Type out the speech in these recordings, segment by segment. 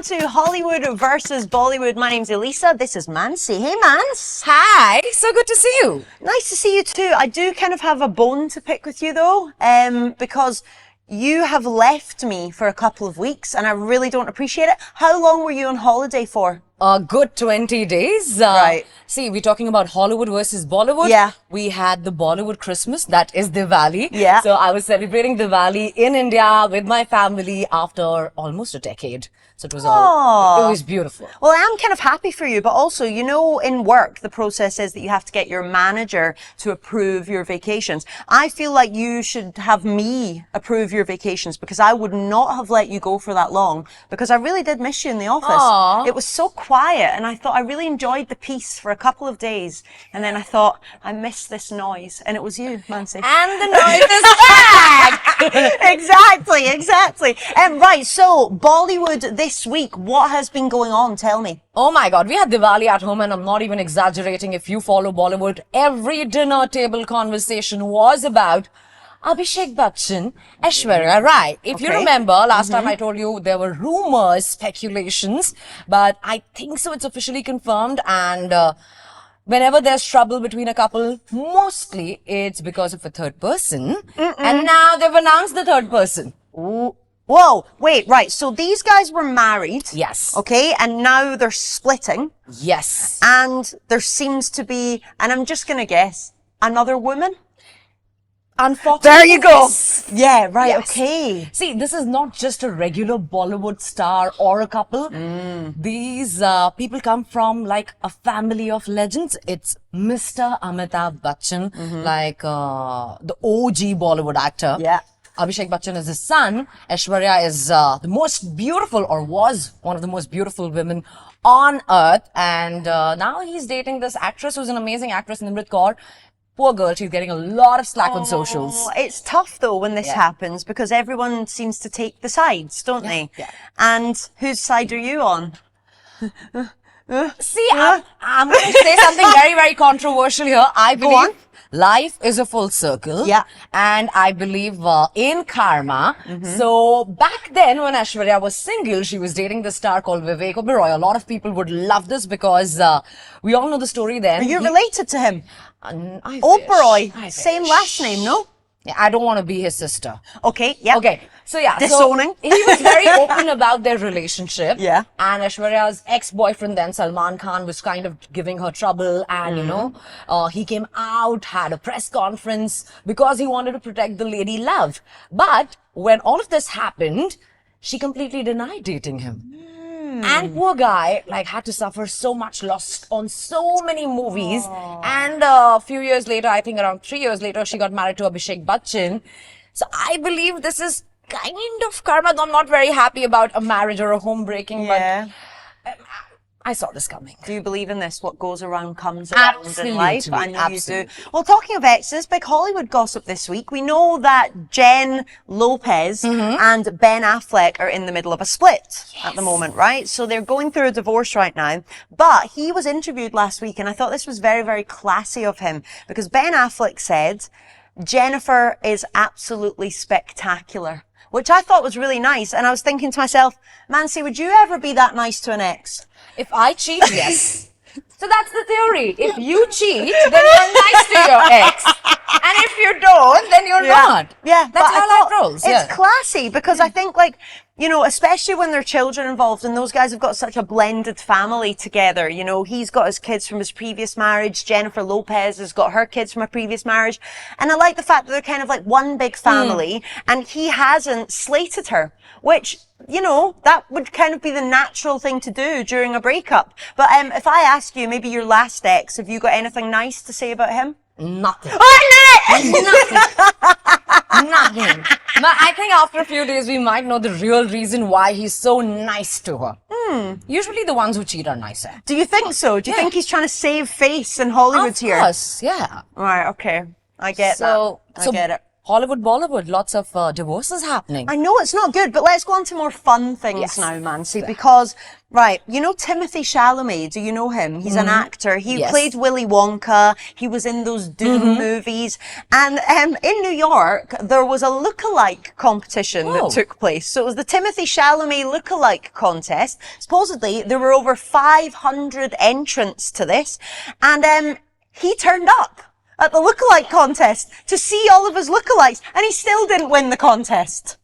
welcome to Hollywood versus Bollywood. My name's Aylissa. This is Mansi. Hey, Mans. Hi, so good to see you. Nice to see you too. I do kind of have a bone to pick with you though, because you have left me for a couple of weeks and I really don't appreciate it. How long were you on holiday for? A good 20 days. Right. See, we're talking about Hollywood versus Bollywood. Yeah. We had the Bollywood Christmas, that is Diwali. Yeah. So I was celebrating Diwali in India with my family after almost a decade. So it was it was beautiful. Well, I am kind of happy for you, but also, you know, in work, the process is that you have to get your manager to approve your vacations. I feel like you should have me approve your vacations because I would not have let you go for that long because I really did miss you in the office. Aww. It was so quiet and I thought I really enjoyed the peace for a couple of days. And then I thought, I miss this noise. And it was you, Mansi. And the noise is back! Exactly. Right, so Bollywood this week, what has been going on? Tell me. Oh my God, we had Diwali at home and I'm not even exaggerating. If you follow Bollywood, every dinner table conversation was about Abhishek Bachchan, Aishwarya Rai. If you remember, last time I told you there were rumors, speculations, but I think so it's officially confirmed and whenever there's trouble between a couple, mostly it's because of a third person. And now they've announced the third person. Ooh. Whoa, wait, right. So these guys were married. Yes. Okay, and now they're splitting. Yes. And there seems to be, and I'm just going to guess, another woman? Unfortunately. There you go. Yes. Yeah, right, Yes. okay. See, this is not just a regular Bollywood star or a couple. These people come from like a family of legends. It's Mr. Amitabh Bachchan, like the OG Bollywood actor. Yeah. Abhishek Bachchan is his son. Aishwarya is the most beautiful, or was one of the most beautiful women on earth. And now he's dating this actress who's an amazing actress, Nimrit Kaur. Poor girl, she's getting a lot of slack on socials. It's tough though when this happens because everyone seems to take the sides, don't they? Yeah. And whose side are you on? See, I'm going to say something very, very controversial here. I Go on. believe life is a full circle. Yeah. And I believe in karma. So back then when Aishwarya was single, she was dating the star called Vivek Oberoi. A lot of people would love this because we all know the story then. Are you related to him? I Oberoi, wish. same last name, no? Yeah, I don't want to be his sister. Okay, yeah. Okay, so yeah. Disowning. So he was very open about their relationship. Yeah. And Aishwarya's ex-boyfriend then, Salman Khan, was kind of giving her trouble. And, you know, he came out, had a press conference because he wanted to protect the lady love. But when all of this happened, she completely denied dating him. And poor guy, like, had to suffer so much loss on so many movies. And a few years later, I think around 3 years later, she got married to Abhishek Bachchan. So I believe this is kind of karma. Though I'm not very happy about a marriage or a home breaking, Yeah. but I saw this coming. Do you believe in this? What goes around comes around in life? Absolutely, I know you do. absolutely. Well, talking of exes, big Hollywood gossip this week. We know that Jen Lopez and Ben Affleck are in the middle of a split at the moment, right? So they're going through a divorce right now. But he was interviewed last week and I thought this was very, very classy of him because Ben Affleck said, Jennifer is absolutely spectacular, which I thought was really nice. And I was thinking to myself, Mansi, would you ever be that nice to an ex? If I cheat, yes. So that's the theory. If you cheat, then you're nice to your ex. And if you don't, then you're not. Yeah. That's but I how thought life rolls. It's classy because I think like, you know, especially when there are children involved and those guys have got such a blended family together. You know, he's got his kids from his previous marriage. Jennifer Lopez has got her kids from a previous marriage. And I like the fact that they're kind of like one big family and he hasn't slated her, which, you know, that would kind of be the natural thing to do during a breakup. But if I ask you, maybe your last ex, have you got anything nice to say about him? Nothing. Oh, Nothing. But I think after a few days, we might know the real reason why he's so nice to her. Usually the ones who cheat are nicer. Do you think so? Do you think he's trying to save face in Hollywood here? Of course, yeah. Right, okay. I get that. I get it. Hollywood, Bollywood, lots of divorces happening. I know it's not good, but let's go on to more fun things now, Mansi, because, right, you know Timothy Chalamet, do you know him? He's an actor. He played Willy Wonka. He was in those Doom movies. And in New York, there was a lookalike competition that took place. So it was the Timothy Chalamet lookalike contest. Supposedly, there were over 500 entrants to this. And he turned up at the lookalike contest to see all of his lookalikes, and he still didn't win the contest.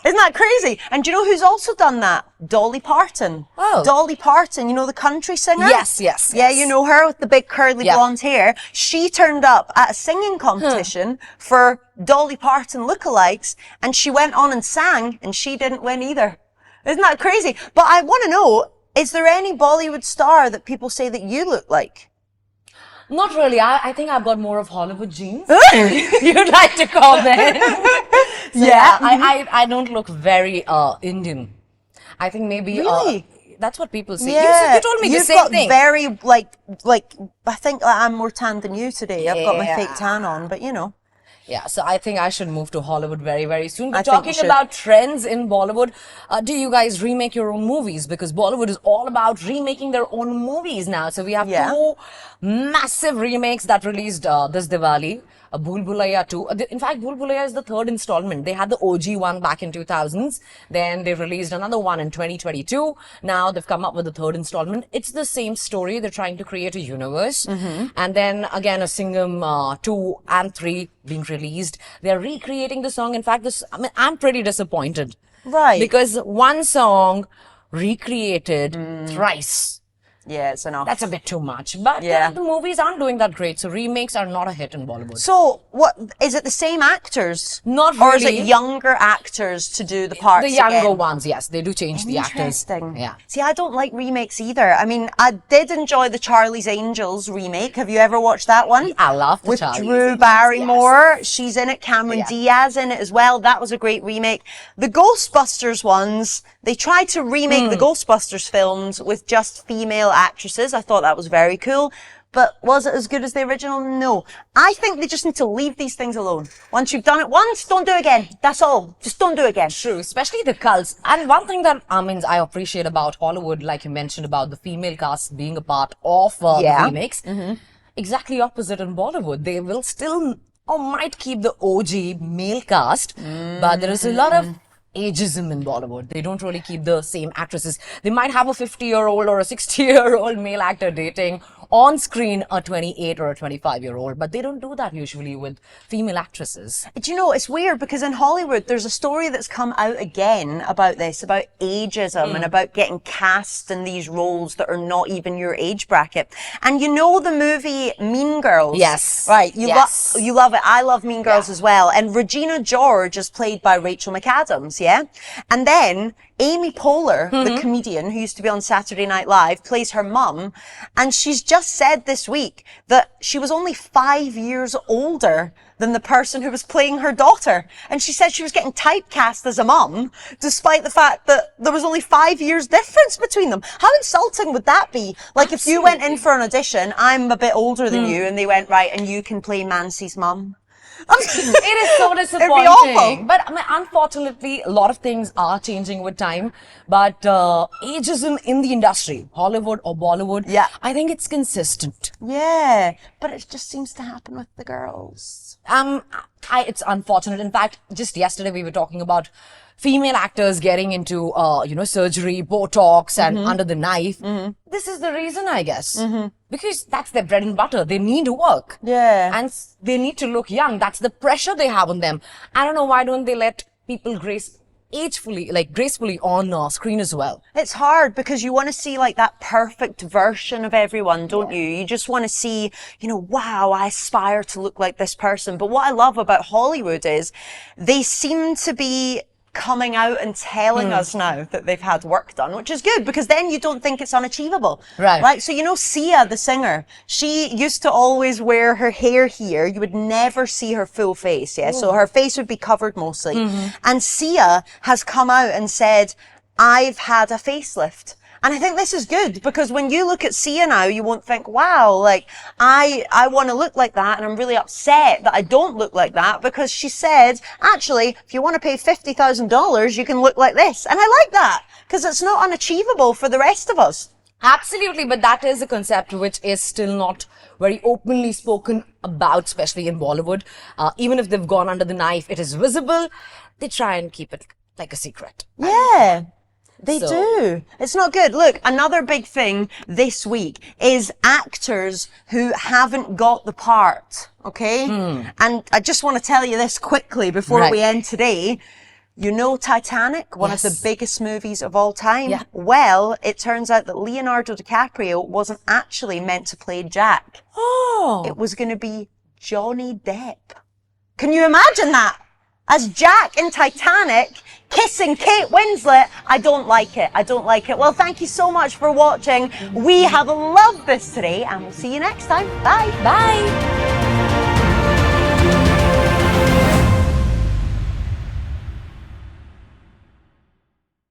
Isn't that crazy? And do you know who's also done that? Dolly Parton. Oh. Dolly Parton, you know the country singer? Yes. Yeah, you know her with the big curly blonde hair. She turned up at a singing competition for Dolly Parton lookalikes, and she went on and sang, and she didn't win either. Isn't that crazy? But I want to know, is there any Bollywood star that people say that you look like? Not really. I think I've got more of Hollywood genes. You'd like to comment? I don't look very Indian. I think maybe Really? that's what people say. Yeah. You told me the You've same got thing. very, like, I think I'm more tan than you today. I've got my fake tan on, but you know. Yeah, so I think I should move to Hollywood very, very soon. I But think you talking should. about trends in Bollywood, do you guys remake your own movies? Because Bollywood is all about remaking their own movies now. So we have two massive remakes that released this Diwali. Bhool Bhulaiya 2. In fact, Bhool Bhulaiya is the third installment. They had the OG one back in 2000s. Then they released another one in 2022. Now they've come up with the third installment. It's the same story. They're trying to create a universe. And then again, a Singham 2 and 3 being released. They're recreating the song. In fact, I'm pretty disappointed. Right. Because one song recreated thrice. Yeah, it's enough. That's a bit too much. But the movies aren't doing that great. So remakes are not a hit in Bollywood. So, what is it? The same actors? Not Or is really. it younger actors to do the parts? The younger again? ones, yes. They do change the actors. Interesting. Yeah. See, I don't like remakes either. I mean, I did enjoy the Charlie's Angels remake. Have you ever watched that one? I love the With Charlie's Drew Angels, Barrymore. She's in it. Cameron Diaz in it as well. That was a great remake. The Ghostbusters ones, they tried to remake the Ghostbusters films with just female actresses. I thought that was very cool. But was it as good as the original? No. I think they just need to leave these things alone. Once you've done it once, don't do it again. That's all. Just don't do it again. True, especially the cults. And one thing that I appreciate about Hollywood, like you mentioned about the female cast being a part of the remakes, exactly opposite in Bollywood. They will still or might keep the OG male cast, but there is a lot of ageism in Bollywood. They don't really keep the same actresses. They might have a 50-year-old or a 60-year-old male actor dating on screen a 28 or a 25-year-old, but they don't do that usually with female actresses. Do you know, it's weird because in Hollywood, there's a story that's come out again about this, about ageism and about getting cast in these roles that are not even your age bracket. And you know the movie Mean Girls? Yes. Right. You love it. I love Mean Girls as well. And Regina George is played by Rachel McAdams, yeah? And then Amy Poehler, the comedian who used to be on Saturday Night Live, plays her mum. And she's just said this week that she was only 5 years older than the person who was playing her daughter. And she said she was getting typecast as a mum, despite the fact that there was only 5 years difference between them. How insulting would that be? Like if you went in for an audition, I'm a bit older than you, and they went, right, and you can play Mansi's mum. It is so disappointing. It'd be awful. But unfortunately, a lot of things are changing with time. But ageism in the industry, Hollywood or Bollywood, I think it's consistent. Yeah, but it just seems to happen with the girls. It's unfortunate. In fact, just yesterday we were talking about female actors getting into, surgery, Botox and under the knife. This is the reason, I guess. Because that's their bread and butter. They need to work. Yeah. And they need to look young. That's the pressure they have on them. I don't know, why don't they let people gracefully on screen as well? It's hard because you want to see like that perfect version of everyone, don't you? You just want to see, wow, I aspire to look like this person. But what I love about Hollywood is they seem to be coming out and telling us now that they've had work done, which is good because then you don't think it's unachievable. Right. So Sia, the singer, she used to always wear her hair here. You would never see her full face. Yeah. So her face would be covered mostly. And Sia has come out and said, I've had a facelift. And I think this is good because when you look at Sia now, you won't think, wow, like I want to look like that. And I'm really upset that I don't look like that because she said, actually, if you want to pay $50,000, you can look like this. And I like that because it's not unachievable for the rest of us. Absolutely, but that is a concept which is still not very openly spoken about, especially in Bollywood. Even if they've gone under the knife, it is visible. They try and keep it like a secret. Yeah. They So- do. It's not good. Look, another big thing this week is actors who haven't got the part. Okay? And I just want to tell you this quickly before Right. we end today. You know Titanic, one of Yes. the biggest movies of all time? Yeah. Well, it turns out that Leonardo DiCaprio wasn't actually meant to play Jack. Oh. It was going to be Johnny Depp. Can you imagine that? As Jack in Titanic kissing Kate Winslet. I don't like it. I don't like it. Well, thank you so much for watching. We have loved this today and we'll see you next time. Bye. Bye.